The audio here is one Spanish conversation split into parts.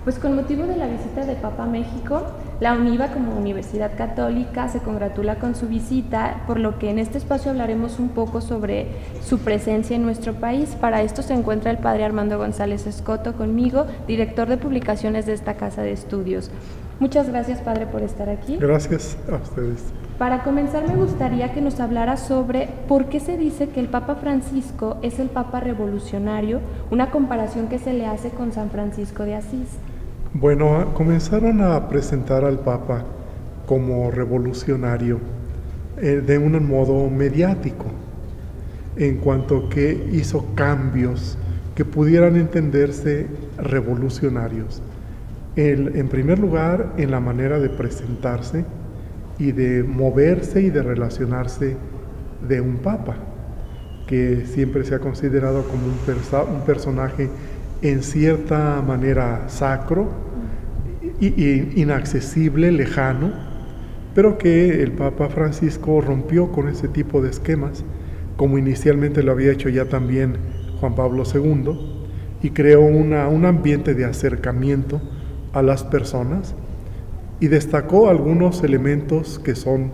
Pues con motivo de la visita de Papa a México, la UNIVA como Universidad Católica se congratula con su visita, por lo que en este espacio hablaremos un poco sobre su presencia en nuestro país. Para esto se encuentra el padre Armando González Escoto conmigo, director de publicaciones de esta casa de estudios. Muchas gracias, padre, por estar aquí. Gracias a ustedes. Para comenzar, me gustaría que nos hablara sobre por qué se dice que el Papa Francisco es el Papa revolucionario, una comparación que se le hace con San Francisco de Asís. Bueno, comenzaron a presentar al Papa como revolucionario de un modo mediático, en cuanto que hizo cambios que pudieran entenderse revolucionarios. En primer lugar, en la manera de presentarse y de moverse y de relacionarse de un Papa, que siempre se ha considerado como un personaje en cierta manera sacro, inaccesible, lejano, pero que el Papa Francisco rompió con ese tipo de esquemas, como inicialmente lo había hecho ya también Juan Pablo II, y creó un ambiente de acercamiento a las personas, y destacó algunos elementos que son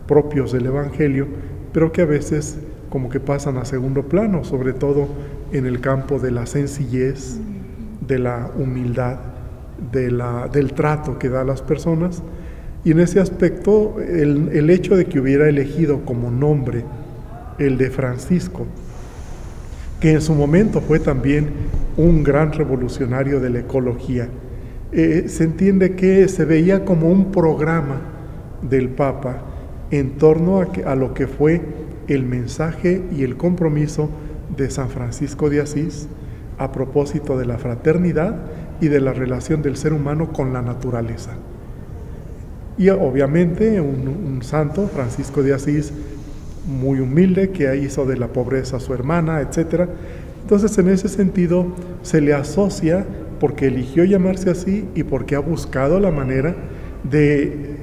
propios del Evangelio, pero que a veces como que pasan a segundo plano, sobre todo en el campo de la sencillez, de la humildad, del trato que da a las personas. Y en ese aspecto, el hecho de que hubiera elegido como nombre el de Francisco, que en su momento fue también un gran revolucionario de la ecología, se entiende que se veía como un programa del Papa en torno a lo que fue el mensaje y el compromiso de San Francisco de Asís a propósito de la fraternidad y de la relación del ser humano con la naturaleza. Y obviamente un santo, Francisco de Asís, muy humilde, que hizo de la pobreza su hermana, etc. Entonces, en ese sentido, se le asocia porque eligió llamarse así y porque ha buscado la manera de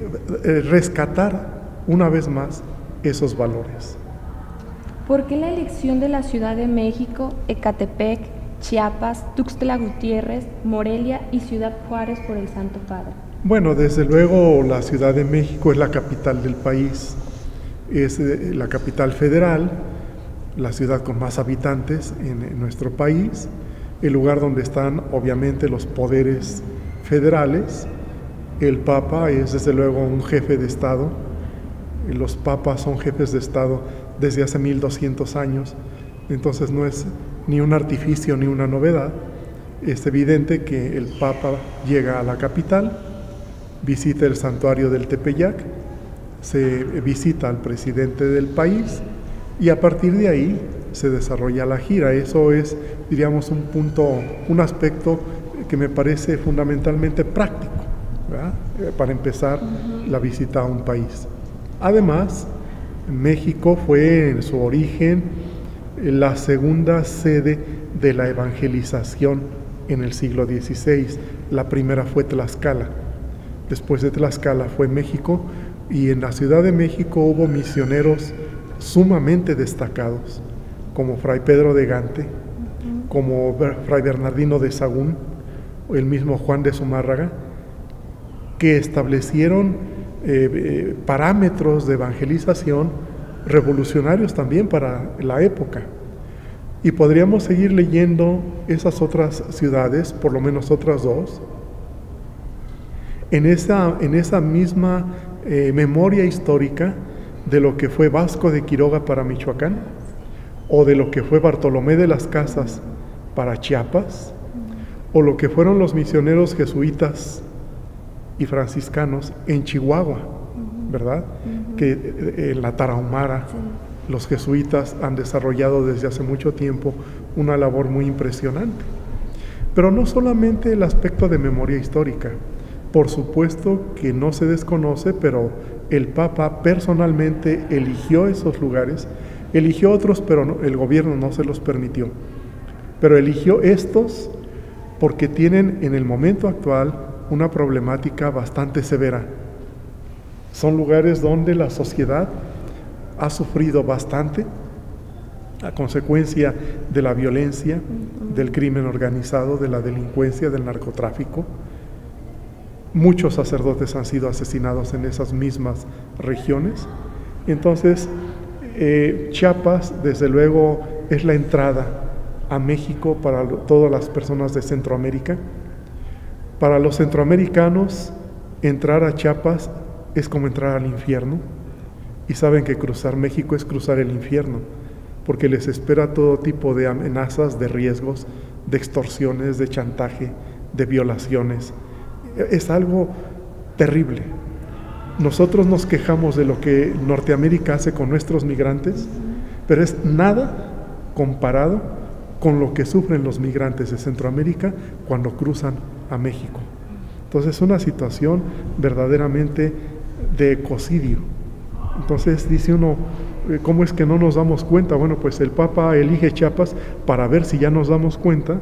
rescatar una vez más esos valores. ¿Por qué la elección de la Ciudad de México, Ecatepec, Chiapas, Tuxtla Gutiérrez, Morelia y Ciudad Juárez por el Santo Padre? Bueno, desde luego la Ciudad de México es la capital del país, es la capital federal, la ciudad con más habitantes en nuestro país, el lugar donde están obviamente los poderes federales. El Papa es desde luego un jefe de Estado, los papas son jefes de Estado desde hace 1200 años, entonces no es ni un artificio ni una novedad. Es evidente que el Papa llega a la capital, visita el santuario del Tepeyac, se visita al presidente del país y a partir de ahí se desarrolla la gira. Eso es, diríamos, un aspecto que me parece fundamentalmente práctico, ¿verdad? Para empezar la visita a un país. Además, México fue en su origen la segunda sede de la evangelización en el siglo XVI. La primera fue Tlaxcala. Después de Tlaxcala fue México, y en la Ciudad de México hubo misioneros sumamente destacados, como Fray Pedro de Gante, como Fray Bernardino de Sahagún, o el mismo Juan de Zumárraga, que establecieron parámetros de evangelización revolucionarios también para la época. Y podríamos seguir leyendo esas otras ciudades, por lo menos otras dos, en esa misma memoria histórica de lo que fue Vasco de Quiroga para Michoacán, o de lo que fue Bartolomé de las Casas para Chiapas, o lo que fueron los misioneros jesuitas y franciscanos en Chihuahua, ¿verdad? Que en la Tarahumara, los jesuitas han desarrollado desde hace mucho tiempo una labor muy impresionante. Pero no solamente el aspecto de memoria histórica, por supuesto que no se desconoce, pero el Papa personalmente eligió esos lugares, eligió otros, pero no, el gobierno no se los permitió. Pero eligió estos porque tienen en el momento actual una problemática bastante severa. Son lugares donde la sociedad ha sufrido bastante a consecuencia de la violencia, del crimen organizado, de la delincuencia, del narcotráfico. Muchos sacerdotes han sido asesinados en esas mismas regiones. Entonces, Chiapas, desde luego, es la entrada a México para todas las personas de Centroamérica. Para los centroamericanos, entrar a Chiapas es como entrar al infierno, y saben que cruzar México es cruzar el infierno, porque les espera todo tipo de amenazas, de riesgos, de extorsiones, de chantaje, de violaciones. Es algo terrible. Nosotros nos quejamos de lo que Norteamérica hace con nuestros migrantes, pero es nada comparado con lo que sufren los migrantes de Centroamérica cuando cruzan a México. Entonces es una situación verdaderamente de ecocidio. Entonces dice uno, ¿cómo es que no nos damos cuenta? Bueno, pues el Papa elige Chiapas para ver si ya nos damos cuenta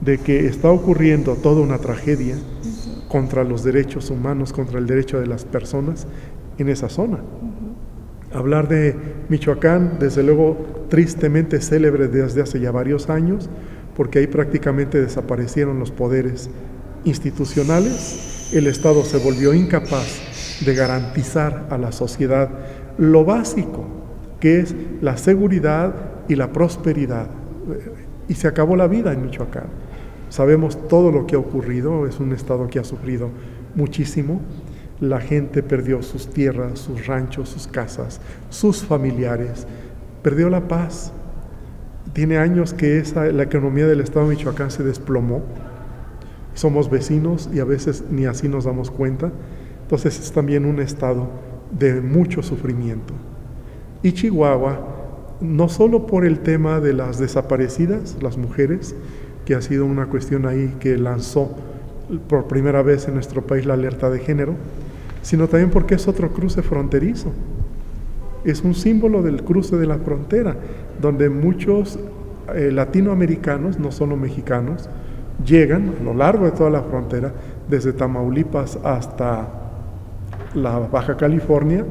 de que está ocurriendo toda una tragedia contra los derechos humanos, contra el derecho de las personas en esa zona. Hablar de Michoacán, desde luego, tristemente célebre desde hace ya varios años, porque ahí prácticamente desaparecieron los poderes institucionales. El Estado se volvió incapaz de garantizar a la sociedad lo básico, que es la seguridad y la prosperidad. Y se acabó la vida en Michoacán. Sabemos todo lo que ha ocurrido, es un estado que ha sufrido muchísimo. La gente perdió sus tierras, sus ranchos, sus casas, sus familiares, perdió la paz. Tiene años que la economía del estado de Michoacán se desplomó. Somos vecinos y a veces ni así nos damos cuenta. Entonces es también un estado de mucho sufrimiento. Y Chihuahua, no solo por el tema de las desaparecidas, las mujeres, que ha sido una cuestión ahí que lanzó por primera vez en nuestro país la alerta de género, sino también porque es otro cruce fronterizo. Es un símbolo del cruce de la frontera, donde muchos latinoamericanos, no solo mexicanos, llegan a lo largo de toda la frontera, desde Tamaulipas hasta la Baja California,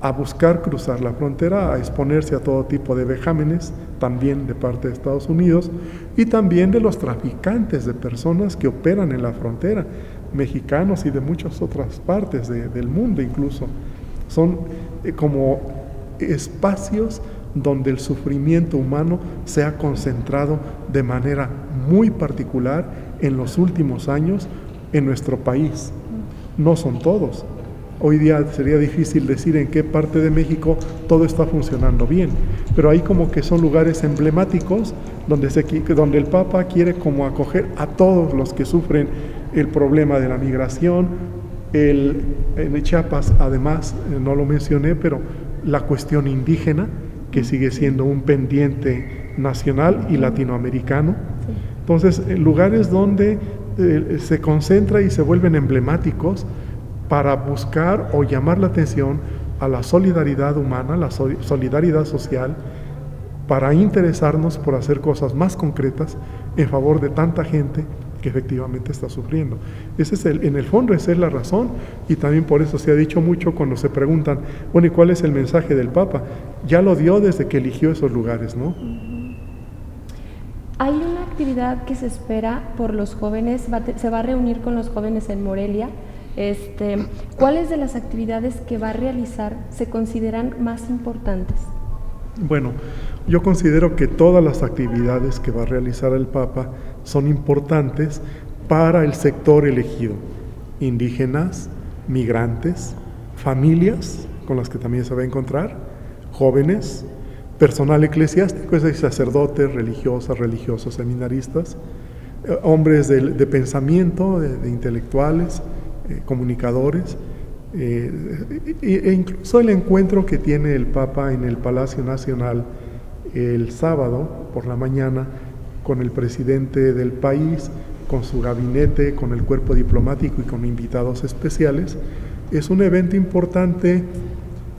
a buscar cruzar la frontera, a exponerse a todo tipo de vejámenes, también de parte de Estados Unidos, y también de los traficantes de personas que operan en la frontera, mexicanos y de muchas otras partes del mundo incluso. Son como espacios donde el sufrimiento humano se ha concentrado de manera muy particular en los últimos años en nuestro país. No son todos. Hoy día sería difícil decir en qué parte de México todo está funcionando bien, pero hay como que son lugares emblemáticos donde el Papa quiere como acoger a todos los que sufren el problema de la migración. En Chiapas, además, no lo mencioné, pero la cuestión indígena, que sigue siendo un pendiente nacional y latinoamericano. Entonces, lugares donde se concentra y se vuelven emblemáticos para buscar o llamar la atención a la solidaridad humana, la solidaridad social, para interesarnos por hacer cosas más concretas en favor de tanta gente que efectivamente está sufriendo. En el fondo esa es la razón, y también por eso se ha dicho mucho cuando se preguntan, bueno, ¿y cuál es el mensaje del Papa? Ya lo dio desde que eligió esos lugares, ¿no? Hay una actividad que se espera por los jóvenes, se va a reunir con los jóvenes en Morelia. ¿Cuáles de las actividades que va a realizar se consideran más importantes? Bueno, yo considero que todas las actividades que va a realizar el Papa son importantes para el sector elegido: indígenas, migrantes, familias con las que también se va a encontrar, jóvenes, personal eclesiástico, es decir, sacerdotes, religiosas, religiosos, seminaristas, hombres de pensamiento, de intelectuales, comunicadores, e incluso el encuentro que tiene el Papa en el Palacio Nacional el sábado por la mañana con el presidente del país, con su gabinete, con el cuerpo diplomático y con invitados especiales, es un evento importante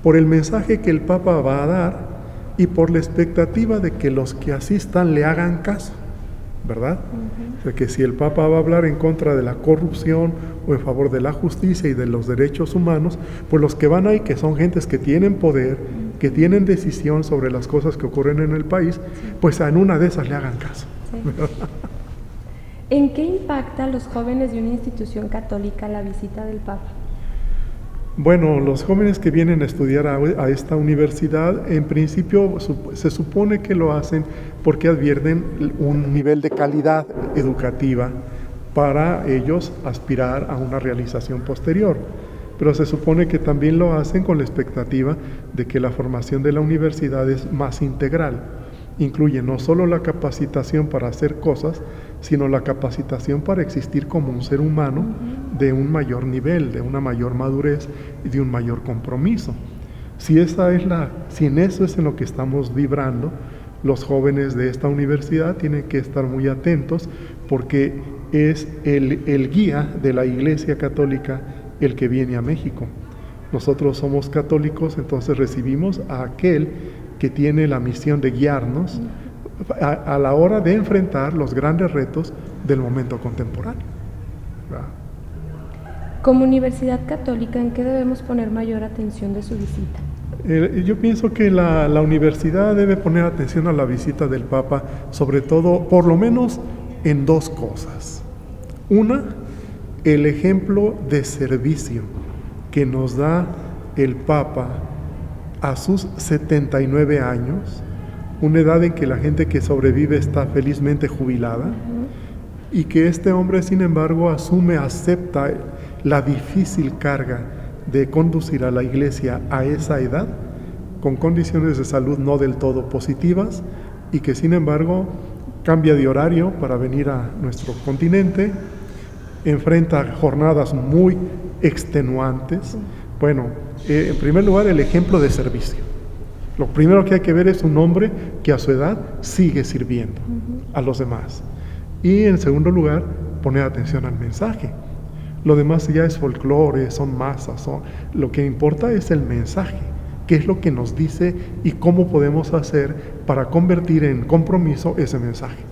por el mensaje que el Papa va a dar y por la expectativa de que los que asistan le hagan caso, ¿verdad? O sea, que si el Papa va a hablar en contra de la corrupción o en favor de la justicia y de los derechos humanos, pues los que van ahí, que son gentes que tienen poder, que tienen decisión sobre las cosas que ocurren en el país, pues en una de esas le hagan caso. Sí. ¿En qué impacta a los jóvenes de una institución católica la visita del Papa? Bueno, los jóvenes que vienen a estudiar a esta universidad, en principio se supone que lo hacen porque advierten un nivel de calidad educativa para ellos aspirar a una realización posterior. Pero se supone que también lo hacen con la expectativa de que la formación de la universidad es más integral. Incluye no solo la capacitación para hacer cosas, sino la capacitación para existir como un ser humano de un mayor nivel, de una mayor madurez y de un mayor compromiso. Si en eso es en lo que estamos vibrando, los jóvenes de esta universidad tienen que estar muy atentos, porque es el guía de la Iglesia Católica el que viene a México. Nosotros somos católicos, entonces recibimos a aquel que tiene la misión de guiarnos a la hora de enfrentar los grandes retos del momento contemporáneo. Como Universidad Católica, ¿en qué debemos poner mayor atención de su visita? Yo pienso que la universidad debe poner atención a la visita del Papa, sobre todo, por lo menos, en dos cosas. Una, el ejemplo de servicio que nos da el Papa a sus 79 años, una edad en que la gente que sobrevive está felizmente jubilada, y que este hombre, sin embargo, acepta la difícil carga de conducir a la Iglesia a esa edad, con condiciones de salud no del todo positivas, y que, sin embargo, cambia de horario para venir a nuestro continente, enfrenta jornadas muy extenuantes. Bueno, en primer lugar, el ejemplo de servicio. Lo primero que hay que ver es un hombre que a su edad sigue sirviendo a los demás. Y en segundo lugar, poner atención al mensaje. Lo demás ya es folclore, son masas. Lo que importa es el mensaje, qué es lo que nos dice y cómo podemos hacer para convertir en compromiso ese mensaje.